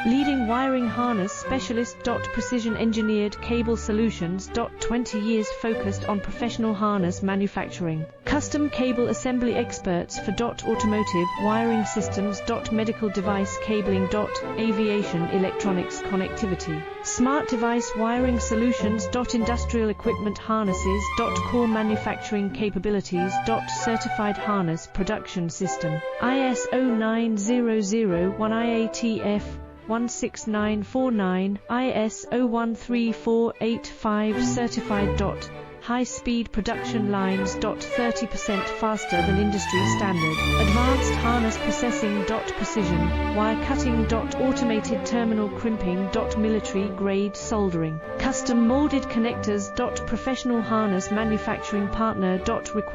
Leading wiring harness specialist. Precision engineered cable solutions. 20 years focused on professional harness manufacturing. Custom cable assembly experts for automotive wiring systems. Medical device cabling. Aviation electronics connectivity. Smart device wiring solutions. Industrial equipment harnesses. Core manufacturing capabilities. Certified harness production system. ISO 9001 IATF 16949, ISO 13485 certified. High-speed production lines. 30% faster than industry standard. Advanced harness processing. Precision wire cutting. Automated terminal crimping. Military-grade soldering. Custom molded connectors. Professional harness manufacturing partner. Request